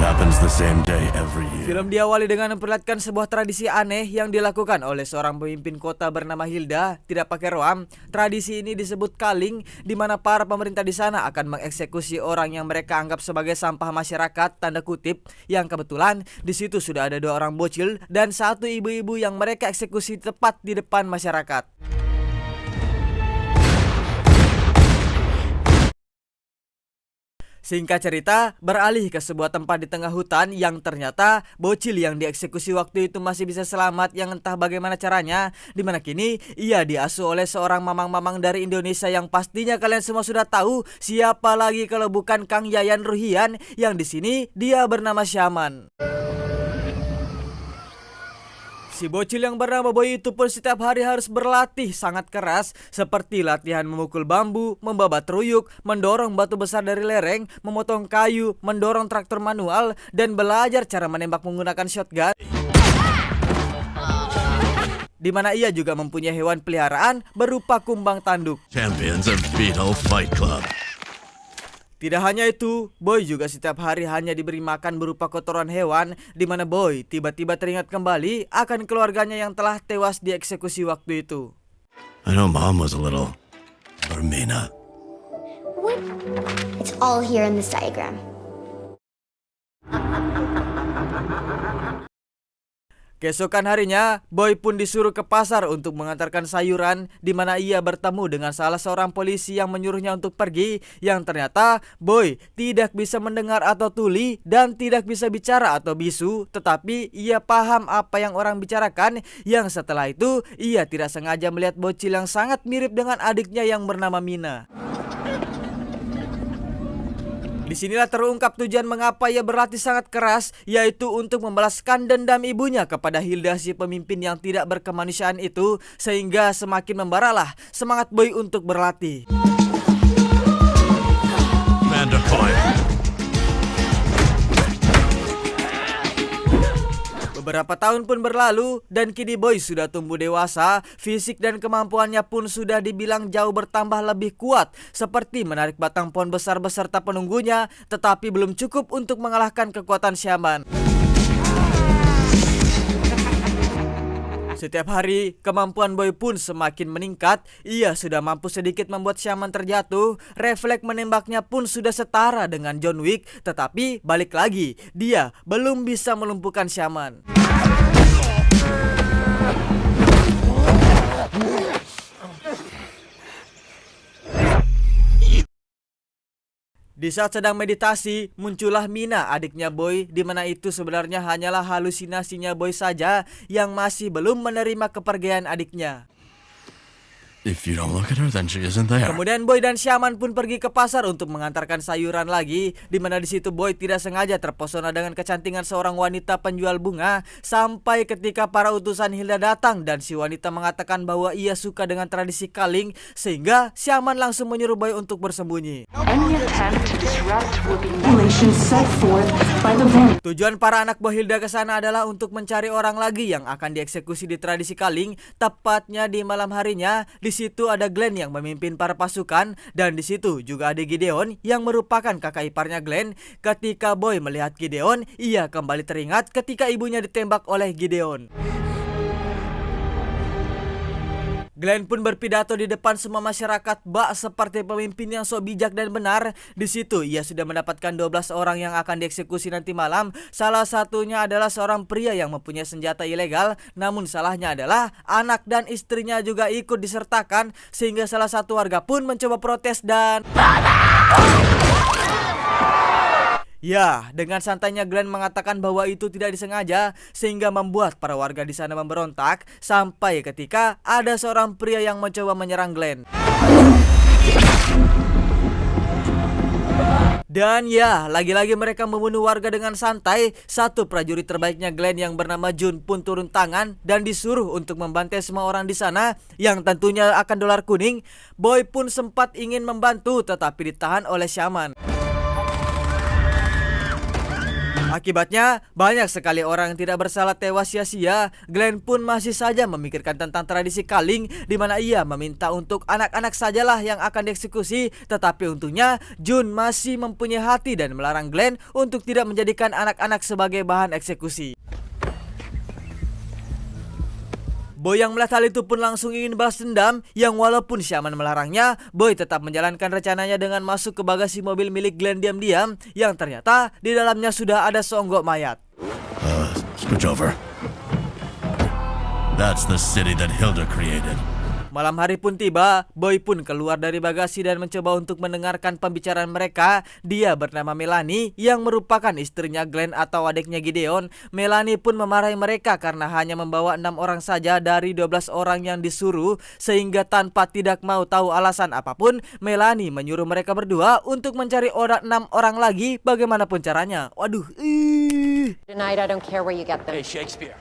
happens the same day every year. Film diawali dengan memperlihatkan sebuah tradisi aneh yang dilakukan oleh seorang pemimpin kota bernama Hilda, tidak pakai roam. Tradisi ini disebut kaling, di mana para pemerintah di sana akan mengeksekusi orang yang mereka anggap sebagai sampah masyarakat, tanda kutip, yang kebetulan di situ sudah ada 2 orang bocil dan 1 ibu-ibu yang mereka eksekusi tepat di depan masyarakat. Singkat cerita, beralih ke sebuah tempat di tengah hutan yang ternyata bocil yang dieksekusi waktu itu masih bisa selamat yang entah bagaimana caranya, dimana kini ia diasuh oleh seorang mamang-mamang dari Indonesia yang pastinya kalian semua sudah tahu siapa lagi kalau bukan Kang Yayan Ruhian yang di sini dia bernama Syaman. Si bocil yang bernama Boy itu pun setiap hari harus berlatih sangat keras, seperti latihan memukul bambu, membabat ruyuk, mendorong batu besar dari lereng, memotong kayu, mendorong traktor manual, dan belajar cara menembak menggunakan shotgun. Di mana ia juga mempunyai hewan peliharaan berupa kumbang tanduk. Champions of Vito Fight Club. Tidak hanya itu, Boy juga setiap hari hanya diberi makan berupa kotoran hewan, di mana Boy tiba-tiba teringat kembali akan keluarganya yang telah tewas dieksekusi waktu itu. I know Mom was a little Romina. What? It's all here in this diagram. Keesokan harinya, Boy pun disuruh ke pasar untuk mengantarkan sayuran, di mana ia bertemu dengan salah seorang polisi yang menyuruhnya untuk pergi, yang ternyata Boy tidak bisa mendengar atau tuli dan tidak bisa bicara atau bisu, tetapi ia paham apa yang orang bicarakan, yang setelah itu ia tidak sengaja melihat bocil yang sangat mirip dengan adiknya yang bernama Mina. Disinilah terungkap tujuan mengapa ia berlatih sangat keras, yaitu untuk membalaskan dendam ibunya kepada Hilda, si pemimpin yang tidak berkemanusiaan itu, sehingga semakin membaralah semangat Boy untuk berlatih. Beberapa tahun pun berlalu dan kini Boy sudah tumbuh dewasa, fisik dan kemampuannya pun sudah dibilang jauh bertambah lebih kuat, seperti menarik batang pohon besar beserta penunggunya, tetapi belum cukup untuk mengalahkan kekuatan Syaman. Setiap hari, kemampuan Boy pun semakin meningkat. Ia sudah mampu sedikit membuat Syaman terjatuh. Refleks menembaknya pun sudah setara dengan John Wick. Tetapi balik lagi, dia belum bisa melumpuhkan Syaman. Di saat sedang meditasi, muncullah Mina, adiknya Boy, di mana itu sebenarnya hanyalah halusinasinya Boy saja yang masih belum menerima kepergian adiknya. If you don't look at her, then she isn't there. Kemudian Boy dan Syaman pun pergi ke pasar untuk mengantarkan sayuran lagi, di mana di situ Boy tidak sengaja terpesona dengan kecantikan seorang wanita penjual bunga, sampai ketika para utusan Hilda datang dan si wanita mengatakan bahwa ia suka dengan tradisi kaling, sehingga Syaman langsung menyuruh Boy untuk bersembunyi. Tujuan para anak buah Hilda ke sana adalah untuk mencari orang lagi yang akan dieksekusi di tradisi kaling, tepatnya di malam harinya. Di situ ada Glenn yang memimpin para pasukan, dan di situ juga ada Gideon yang merupakan kakak iparnya Glenn. Ketika Boy melihat Gideon, ia kembali teringat ketika ibunya ditembak oleh Gideon. Glenn pun berpidato di depan semua masyarakat bak seperti pemimpin yang sok bijak dan benar. Di situ ia sudah mendapatkan 12 orang yang akan dieksekusi nanti malam. Salah satunya adalah seorang pria yang mempunyai senjata ilegal. Namun salahnya adalah anak dan istrinya juga ikut disertakan, sehingga salah satu warga pun mencoba protes dan ya, dengan santainya Glenn mengatakan bahwa itu tidak disengaja, sehingga membuat para warga di sana memberontak, sampai ketika ada seorang pria yang mencoba menyerang Glenn. Dan ya, lagi-lagi mereka membunuh warga dengan santai. Satu prajurit terbaiknya Glenn yang bernama Jun pun turun tangan dan disuruh untuk membantai semua orang di sana, yang tentunya akan dolar kuning. Boy pun sempat ingin membantu, tetapi ditahan oleh Syaman. Akibatnya, banyak sekali orang yang tidak bersalah tewas sia-sia. Glenn pun masih saja memikirkan tentang tradisi kaling di mana ia meminta untuk anak-anak sajalah yang akan dieksekusi. Tetapi untungnya, June masih mempunyai hati dan melarang Glenn untuk tidak menjadikan anak-anak sebagai bahan eksekusi. Boy yang melihat hal itu pun langsung ingin balas dendam, yang walaupun Shaman melarangnya, Boy tetap menjalankan rencananya dengan masuk ke bagasi mobil milik Glenn diam-diam, yang ternyata di dalamnya sudah ada seonggok mayat. Scooch over. That's the city that Hilda created. Malam hari pun tiba, Boy pun keluar dari bagasi dan mencoba untuk mendengarkan pembicaraan mereka. Dia bernama Melanie yang merupakan istrinya Glenn atau adiknya Gideon. Melanie pun memarahi mereka karena hanya membawa 6 orang saja dari 12 orang yang disuruh, sehingga tanpa tidak mau tahu alasan apapun, Melanie menyuruh mereka berdua untuk mencari 6 orang lagi bagaimanapun caranya. Waduh, Tonight, I don't care where you get them. Hey, Shakespeare.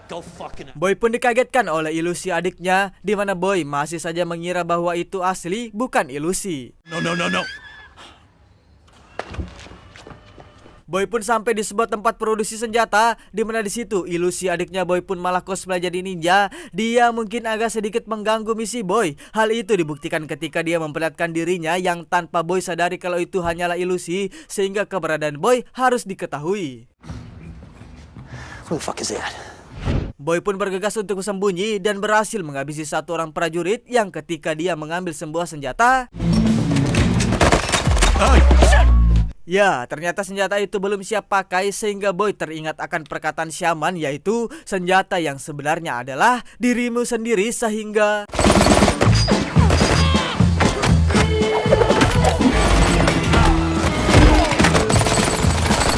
Go fucking... Boy pun dikagetkan oleh ilusi adiknya, di mana Boy masih saja mengira bahwa itu asli, bukan ilusi. No, no, no, no. Boy pun sampai di sebuah tempat produksi senjata, di mana di situ ilusi adiknya Boy pun malah cosplay jadi ninja. Dia mungkin agak sedikit mengganggu misi Boy. Hal itu dibuktikan ketika dia memperlihatkan dirinya yang tanpa Boy sadari kalau itu hanyalah ilusi, sehingga keberadaan Boy harus diketahui. Who the fuck is that? Boy pun bergegas untuk bersembunyi dan berhasil menghabisi satu orang prajurit yang ketika dia mengambil sebuah senjata. Ya, ternyata senjata itu belum siap pakai sehingga Boy teringat akan perkataan Shaman, yaitu senjata yang sebenarnya adalah dirimu sendiri sehingga...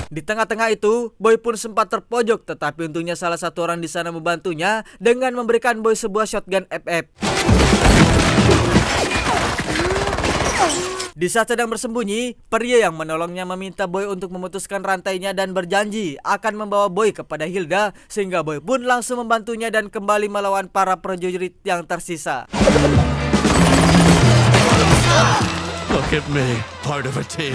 Di tengah-tengah itu, Boy pun sempat terpojok, tetapi untungnya salah satu orang di sana membantunya dengan memberikan Boy sebuah shotgun FF. Di saat sedang bersembunyi, pria yang menolongnya meminta Boy untuk memutuskan rantainya dan berjanji akan membawa Boy kepada Hilda, sehingga Boy pun langsung membantunya dan kembali melawan para prajurit yang tersisa. Look at me, part of a team.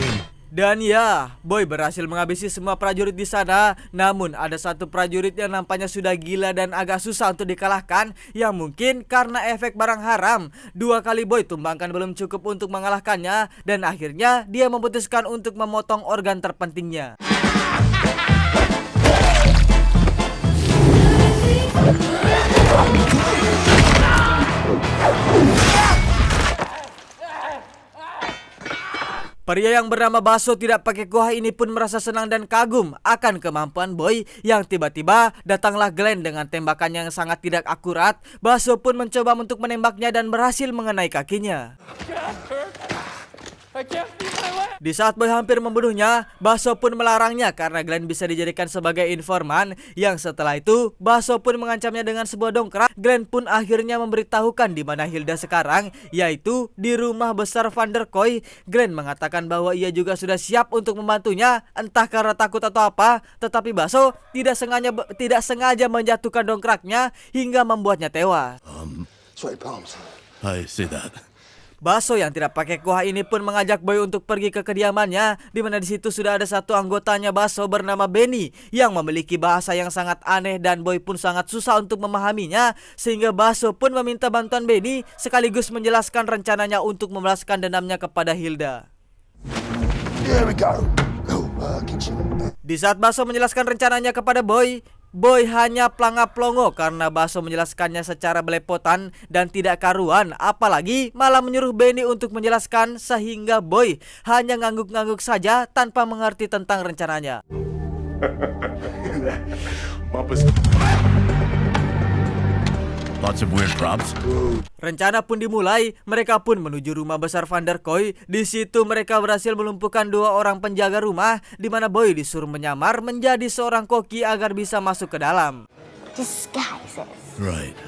Dan ya, Boy berhasil menghabisi semua prajurit di sana. Namun ada satu prajurit yang nampaknya sudah gila dan agak susah untuk dikalahkan, yang mungkin karena efek barang haram. 2 kali Boy tumbangkan belum cukup untuk mengalahkannya, dan akhirnya dia memutuskan untuk memotong organ terpentingnya. Pria yang bernama Baso tidak pakai kuah ini pun merasa senang dan kagum akan kemampuan Boy, yang tiba-tiba datanglah Glenn dengan tembakan yang sangat tidak akurat. Baso pun mencoba untuk menembaknya dan berhasil mengenai kakinya. Di saat Boy hampir membunuhnya, Baso pun melarangnya karena Glenn bisa dijadikan sebagai informan. Yang setelah itu, Baso pun mengancamnya dengan sebuah dongkrak. Glenn pun akhirnya memberitahukan di mana Hilda sekarang, yaitu di rumah besar Van der Kooi. Glenn mengatakan bahwa ia juga sudah siap untuk membantunya, entah karena takut atau apa. Tetapi Baso tidak sengaja menjatuhkan dongkraknya hingga membuatnya tewas. Sweaty palms. I see that. Baso yang tidak pakai kuah ini pun mengajak Boy untuk pergi ke kediamannya, di mana di situ sudah ada satu anggotanya Baso bernama Benny yang memiliki bahasa yang sangat aneh dan Boy pun sangat susah untuk memahaminya, sehingga Baso pun meminta bantuan Benny sekaligus menjelaskan rencananya untuk membalaskan dendamnya kepada Hilda. Here we go. Kitchen. Di saat Baso menjelaskan rencananya kepada Boy hanya pelangap-pelongo karena Baso menjelaskannya secara belepotan dan tidak karuan, apalagi malah menyuruh Benny untuk menjelaskan, sehingga Boy hanya ngangguk-ngangguk saja tanpa mengerti tentang rencananya. Lots of weird props. Rencana pun dimulai, mereka pun menuju rumah besar Van der Kooi. Di situ mereka berhasil melumpuhkan 2 orang penjaga rumah, di mana Boy disuruh menyamar menjadi seorang koki agar bisa masuk ke dalam. Disguises. Right.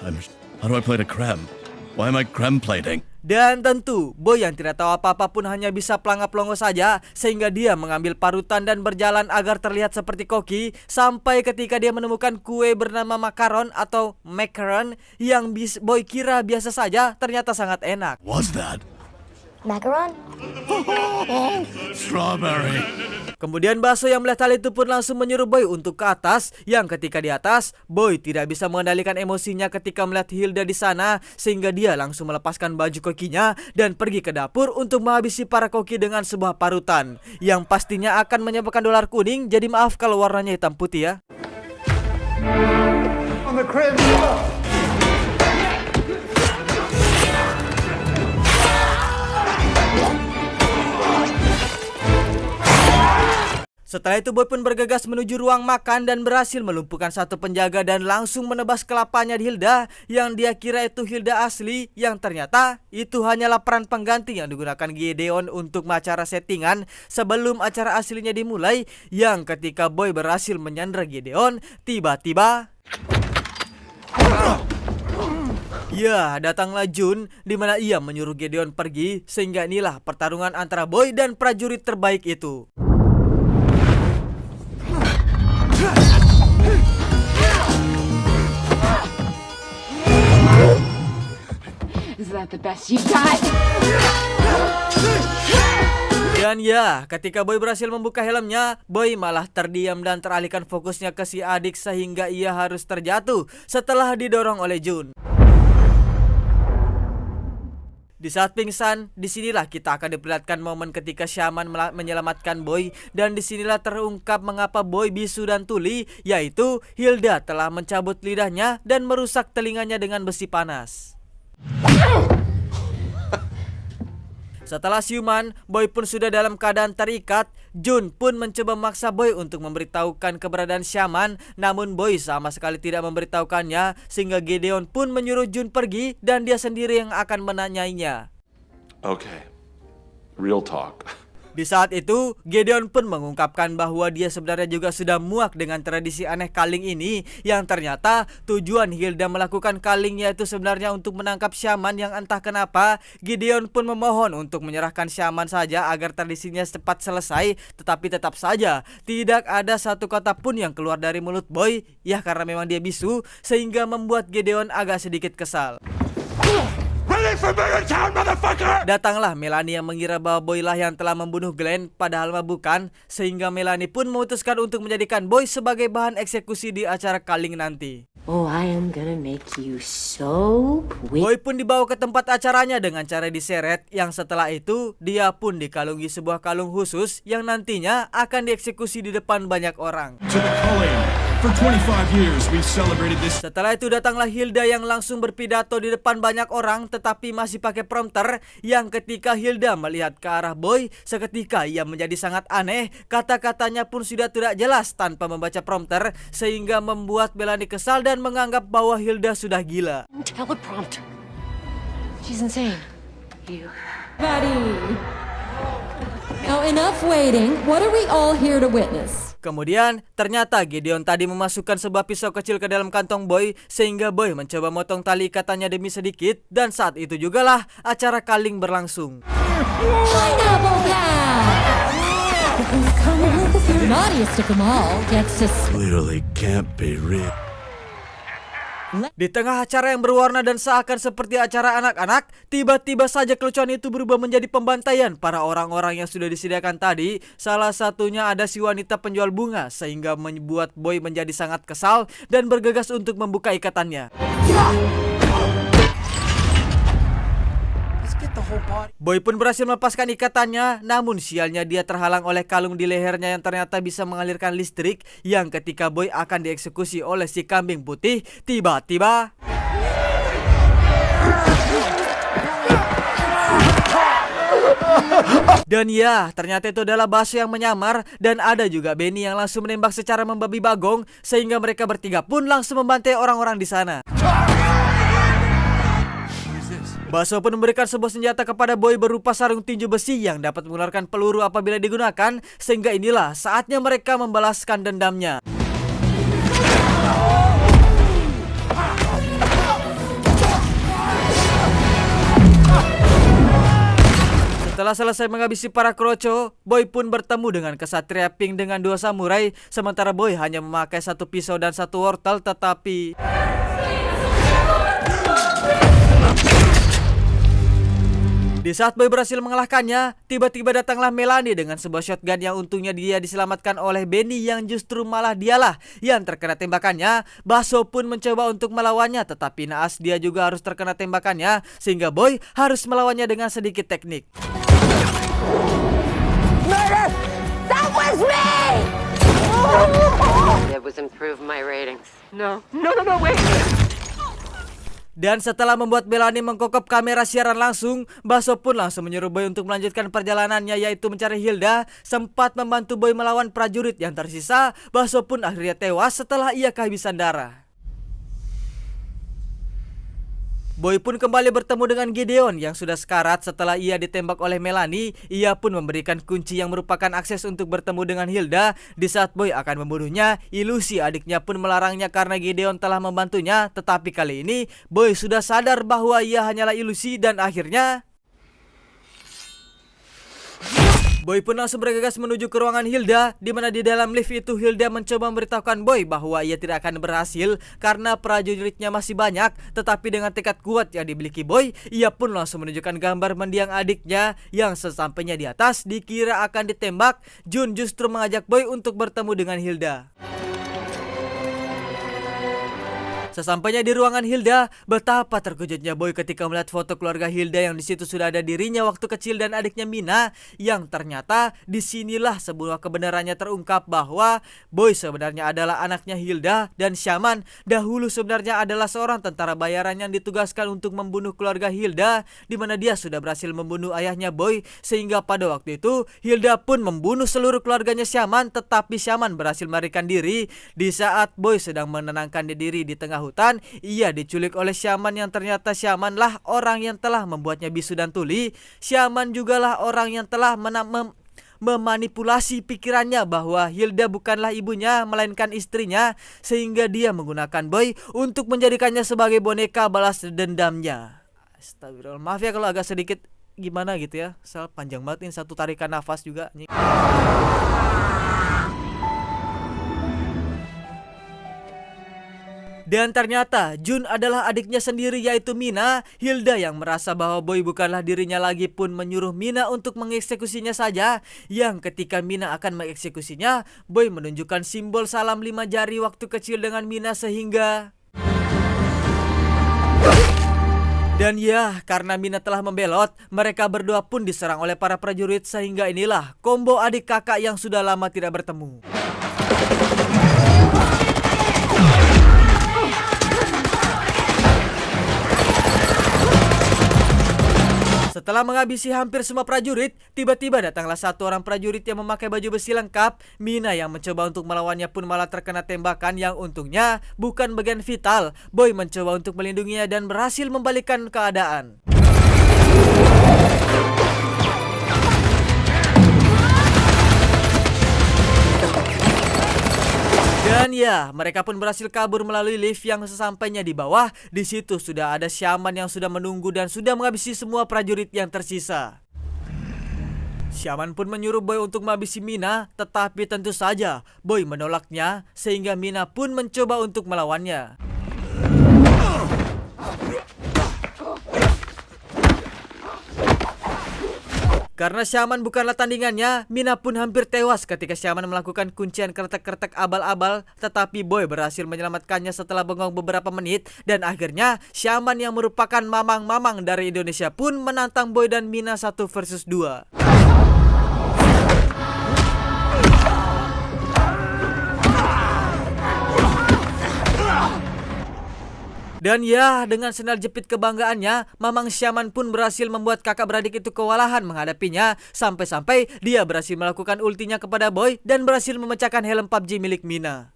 How do I play the creme? Why am I creme plating? Dan tentu, Boy yang tidak tahu apa-apa pun hanya bisa pelangap-pelongo saja, sehingga dia mengambil parutan dan berjalan agar terlihat seperti koki, sampai ketika dia menemukan kue bernama makaron atau macaron yang Boy kira biasa saja, ternyata sangat enak. What's that? Macaron? Strawberry. Kemudian Baso yang melihat hal itu pun langsung menyuruh Boy untuk ke atas, yang ketika di atas, Boy tidak bisa mengendalikan emosinya ketika melihat Hilda di sana, sehingga dia langsung melepaskan baju kokinya dan pergi ke dapur untuk menghabisi para koki dengan sebuah parutan, yang pastinya akan menyebabkan dolar kuning, jadi maaf kalau warnanya hitam putih ya. On the crib. Setelah itu Boy pun bergegas menuju ruang makan dan berhasil melumpuhkan satu penjaga dan langsung menebas kelapanya di Hilda yang dia kira itu Hilda asli, yang ternyata itu hanyalah peran pengganti yang digunakan Gideon untuk acara settingan sebelum acara aslinya dimulai, yang ketika Boy berhasil menyandra Gideon, tiba-tiba ya, datanglah Jun, di mana ia menyuruh Gideon pergi, sehingga inilah pertarungan antara Boy dan prajurit terbaik itu. Is that the best you got? Dan ya, ketika Boy berhasil membuka helmnya, Boy malah terdiam dan teralihkan fokusnya ke si adik sehingga ia harus terjatuh setelah didorong oleh Jun. Di saat pingsan, disinilah kita akan diperlihatkan momen ketika Shaman menyelamatkan Boy, dan disinilah terungkap mengapa Boy bisu dan tuli, yaitu Hilda telah mencabut lidahnya dan merusak telinganya dengan besi panas. Setelah siuman, Boy pun sudah dalam keadaan terikat. Jun pun mencoba memaksa Boy untuk memberitahukan keberadaan Shaman, namun Boy sama sekali tidak memberitahukannya, sehingga Gideon pun menyuruh Jun pergi dan dia sendiri yang akan menanyainya. Okay, real talk. Di saat itu, Gideon pun mengungkapkan bahwa dia sebenarnya juga sudah muak dengan tradisi aneh kaling ini, yang ternyata tujuan Hilda melakukan kalingnya itu sebenarnya untuk menangkap Shaman, yang entah kenapa Gideon pun memohon untuk menyerahkan Shaman saja agar tradisinya cepat selesai, tetapi tetap saja tidak ada satu kata pun yang keluar dari mulut Boy, ya karena memang dia bisu, sehingga membuat Gideon agak sedikit kesal. Datanglah Melanie yang mengira bahwa Boy lah yang telah membunuh Glenn, padahal mah bukan, sehingga Melanie pun memutuskan untuk menjadikan Boy sebagai bahan eksekusi di acara kaling nanti. Oh, I am gonna make you so quick. Boy pun dibawa ke tempat acaranya dengan cara diseret, yang setelah itu dia pun dikalungi sebuah kalung khusus yang nantinya akan dieksekusi di depan banyak orang. To the calling. For 25 years we've celebrated this. Setelah itu datanglah Hilda yang langsung berpidato di depan banyak orang tetapi masih pakai prompter, yang ketika Hilda melihat ke arah Boy, seketika ia menjadi sangat aneh, kata-katanya pun sudah tidak jelas tanpa membaca prompter, sehingga membuat Melanie kesal dan menganggap bahwa Hilda sudah gila. Teleprompter. She's insane. You. Buddy. Now enough waiting. What are we all here to witness? Kemudian, ternyata Gideon tadi memasukkan sebuah pisau kecil ke dalam kantong Boy, sehingga Boy mencoba motong tali ikatannya demi sedikit, dan saat itu jugalah acara kaling berlangsung. Pineapple Path! The naughtiest of them all gets to Clearly can't be real. Di tengah acara yang berwarna dan seakan seperti acara anak-anak, tiba-tiba saja kelucuan itu berubah menjadi pembantaian para orang-orang yang sudah disediakan tadi. Salah satunya ada si wanita penjual bunga, sehingga membuat Boy menjadi sangat kesal dan bergegas untuk membuka ikatannya. Boy pun berhasil melepaskan ikatannya, namun sialnya dia terhalang oleh kalung di lehernya yang ternyata bisa mengalirkan listrik, yang ketika Boy akan dieksekusi oleh si kambing putih, tiba-tiba dan ya, ternyata itu adalah Baso yang menyamar, dan ada juga Benny yang langsung menembak secara membabi bagong, sehingga mereka bertiga pun langsung membantai orang-orang di sana. Baso pun memberikan sebuah senjata kepada Boy berupa sarung tinju besi yang dapat mengeluarkan peluru apabila digunakan, sehingga inilah saatnya mereka membalaskan dendamnya. Setelah selesai menghabisi para kroco, Boy pun bertemu dengan kesatria pink dengan dua samurai, sementara Boy hanya memakai satu pisau dan satu wortel, tetapi Di saat Boy berhasil mengalahkannya, tiba-tiba datanglah Melanie dengan sebuah shotgun yang untungnya dia diselamatkan oleh Benny yang justru malah dialah yang terkena tembakannya. Baso pun mencoba untuk melawannya, tetapi naas dia juga harus terkena tembakannya sehingga Boy harus melawannya dengan sedikit teknik. Murder! That was me! It was improve my ratings. No, wait! Dan setelah membuat Melanie mengkokop kamera siaran langsung, Baso pun langsung menyuruh Boy untuk melanjutkan perjalanannya, yaitu mencari Hilda. Sempat membantu Boy melawan prajurit yang tersisa, Baso pun akhirnya tewas setelah ia kehabisan darah. Boy pun kembali bertemu dengan Gideon yang sudah sekarat setelah ia ditembak oleh Melanie. Ia pun memberikan kunci yang merupakan akses untuk bertemu dengan Hilda. Di saat Boy akan membunuhnya, ilusi adiknya pun melarangnya karena Gideon telah membantunya. Tetapi kali ini Boy sudah sadar bahwa ia hanyalah ilusi dan akhirnya Boy pun langsung bergegas menuju ke ruangan Hilda, di mana di dalam lift itu Hilda mencoba memberitahukan Boy bahwa ia tidak akan berhasil karena prajuritnya masih banyak. Tetapi dengan tekad kuat yang dimiliki Boy, ia pun langsung menunjukkan gambar mendiang adiknya yang sesampainya di atas dikira akan ditembak. Jun justru mengajak Boy untuk bertemu dengan Hilda. Sesampainya di ruangan Hilda, betapa terkejutnya Boy ketika melihat foto keluarga Hilda yang di situ sudah ada dirinya waktu kecil dan adiknya Mina, yang ternyata disinilah sebuah kebenarannya terungkap bahwa Boy sebenarnya adalah anaknya Hilda dan Shaman dahulu sebenarnya adalah seorang tentara bayaran yang ditugaskan untuk membunuh keluarga Hilda, di mana dia sudah berhasil membunuh ayahnya Boy sehingga pada waktu itu Hilda pun membunuh seluruh keluarganya Shaman, tetapi Shaman berhasil melarikan diri. Di saat Boy sedang menenangkan diri di tengah hutan, ia diculik oleh Shaman yang ternyata Shaman lah orang yang telah membuatnya bisu dan tuli. Shaman jugalah orang yang telah memanipulasi pikirannya bahwa Hilda bukanlah ibunya melainkan istrinya, sehingga dia menggunakan Boy untuk menjadikannya sebagai boneka balas dendamnya. Astagfirullah, maaf ya kalau agak sedikit gimana gitu ya, soal panjang banget ini satu tarikan nafas juga. Dan ternyata Jun adalah adiknya sendiri, yaitu Mina. Hilda yang merasa bahwa Boy bukanlah dirinya lagi pun menyuruh Mina untuk mengeksekusinya saja. Yang ketika Mina akan mengeksekusinya, Boy menunjukkan simbol salam 5 jari waktu kecil dengan Mina sehingga dan ya, karena Mina telah membelot, mereka berdua pun diserang oleh para prajurit sehingga inilah kombo adik kakak yang sudah lama tidak bertemu. Setelah menghabisi hampir semua prajurit, tiba-tiba datanglah satu orang prajurit yang memakai baju besi lengkap. Mina yang mencoba untuk melawannya pun malah terkena tembakan yang untungnya bukan bagian vital. Boy mencoba untuk melindunginya dan berhasil membalikkan keadaan. Dan ya, mereka pun berhasil kabur melalui lift yang sesampainya di bawah. Di situ sudah ada Shaman yang sudah menunggu dan sudah menghabisi semua prajurit yang tersisa. Shaman pun menyuruh Boy untuk menghabisi Mina, tetapi tentu saja Boy menolaknya sehingga Mina pun mencoba untuk melawannya. Karena Shaman bukanlah tandingannya, Mina pun hampir tewas ketika Shaman melakukan kuncian kretek-kretek abal-abal. Tetapi Boy berhasil menyelamatkannya setelah bengong beberapa menit. Dan akhirnya Shaman yang merupakan mamang-mamang dari Indonesia pun menantang Boy dan Mina 1 versus 2. Dan ya, dengan sendal jepit kebanggaannya, Mamang Shaman pun berhasil membuat kakak beradik itu kewalahan menghadapinya. Sampai-sampai dia berhasil melakukan ultinya kepada Boy dan berhasil memecahkan helm PUBG milik Mina.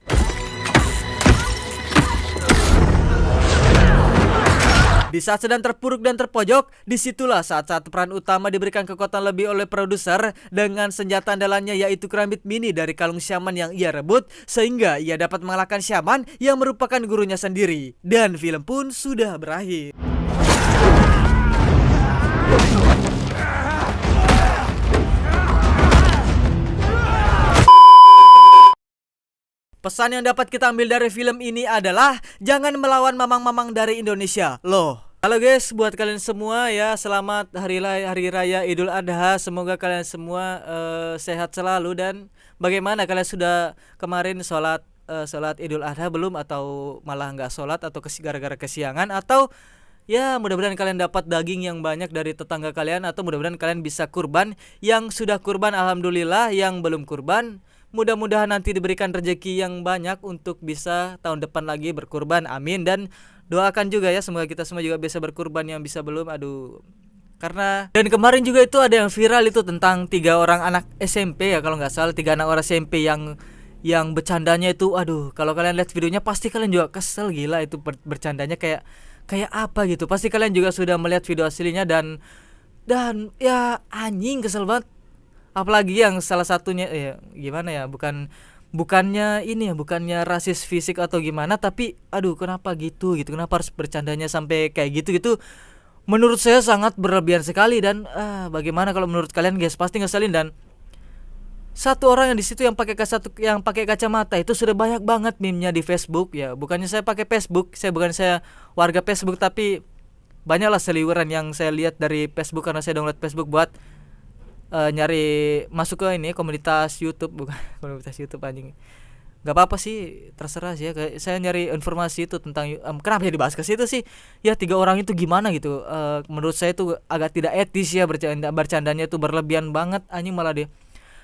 Di saat sedang terpuruk dan terpojok, disitulah saat peran utama diberikan kekuatan lebih oleh produser dengan senjata andalannya yaitu kerambit mini dari kalung Shaman yang ia rebut, sehingga ia dapat mengalahkan Shaman yang merupakan gurunya sendiri. Dan film pun sudah berakhir. Pesan yang dapat kita ambil dari film ini adalah jangan melawan mamang-mamang dari Indonesia. Loh, Halo guys, buat kalian semua ya, selamat hari raya Idul Adha. Semoga kalian semua sehat selalu. Dan bagaimana kalian sudah kemarin sholat Idul Adha belum, atau malah nggak sholat, atau gara-gara kesiangan, atau ya mudah-mudahan kalian dapat daging yang banyak dari tetangga kalian, atau mudah-mudahan kalian bisa kurban. Yang sudah kurban alhamdulillah, yang belum kurban mudah-mudahan nanti diberikan rezeki yang banyak untuk bisa tahun depan lagi berkurban, amin. Dan doakan juga ya, semoga kita semua juga bisa berkurban, yang bisa belum, aduh. Karena dan kemarin juga itu ada yang viral itu tentang 3 orang anak SMP ya kalau nggak salah, 3 anak orang SMP yang bercandanya itu, aduh, kalau kalian lihat videonya pasti kalian juga kesel, gila itu bercandanya kayak apa gitu. Pasti kalian juga sudah melihat video aslinya dan ya anjing, kesel banget. Apalagi yang salah satunya ya gimana ya, bukannya ini ya, bukannya rasis fisik atau gimana, tapi aduh kenapa gitu, kenapa harus bercandanya sampai kayak gitu. Menurut saya sangat berlebihan sekali. Dan bagaimana kalau menurut kalian guys, pasti ngeselin. Dan satu orang yang di situ yang pakai kacamata itu sudah banyak banget meme-nya di Facebook ya. Bukannya saya pakai Facebook, saya warga Facebook, tapi banyaklah seliweran yang saya lihat dari Facebook karena saya download Facebook buat nyari masuk ke ini komunitas YouTube, bukan komunitas YouTube anjing. Gak apa-apa sih, terserah sih ya. Kayak saya nyari informasi itu tentang kenapa ya dibahas ke situ sih? Ya 3 orang itu gimana gitu. Menurut saya itu agak tidak etis ya, bercandanya itu berlebihan banget anjing malah dia.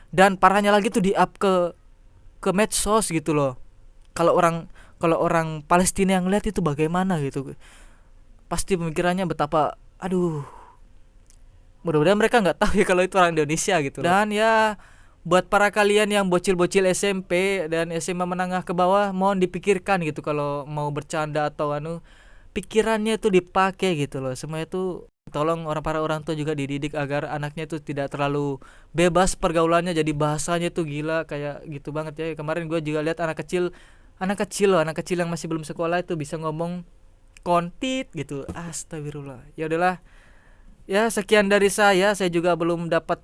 Dan parahnya lagi tuh di-up ke medsos gitu loh. Kalau orang Palestina yang lihat itu bagaimana gitu. Pasti pemikirannya betapa, aduh. Mudah-mudahan mereka nggak tahu ya kalau itu orang Indonesia gitu. Dan ya buat para kalian yang bocil-bocil SMP dan SMA menengah ke bawah, mohon dipikirkan gitu kalau mau bercanda atau pikirannya itu dipakai gitu loh. Semua itu tolong para orang tua juga dididik agar anaknya itu tidak terlalu bebas pergaulannya, jadi bahasanya tuh gila kayak gitu banget ya. Kemarin gue juga lihat anak kecil yang masih belum sekolah itu bisa ngomong kontit gitu. Astagfirullah. Ya udahlah. Ya sekian dari saya juga belum dapat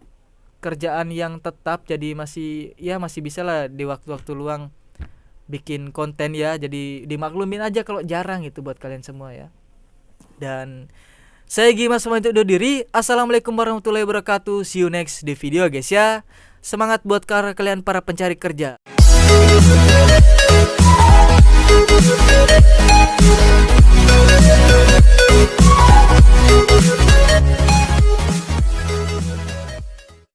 kerjaan yang tetap, jadi masih bisa lah di waktu-waktu luang bikin konten ya. Jadi dimaklumin aja kalau jarang itu buat kalian semua ya. Dan saya Gimas untuk undur diri. Assalamualaikum warahmatullahi wabarakatuh. See you next di video guys ya. Semangat buat kalian para pencari kerja.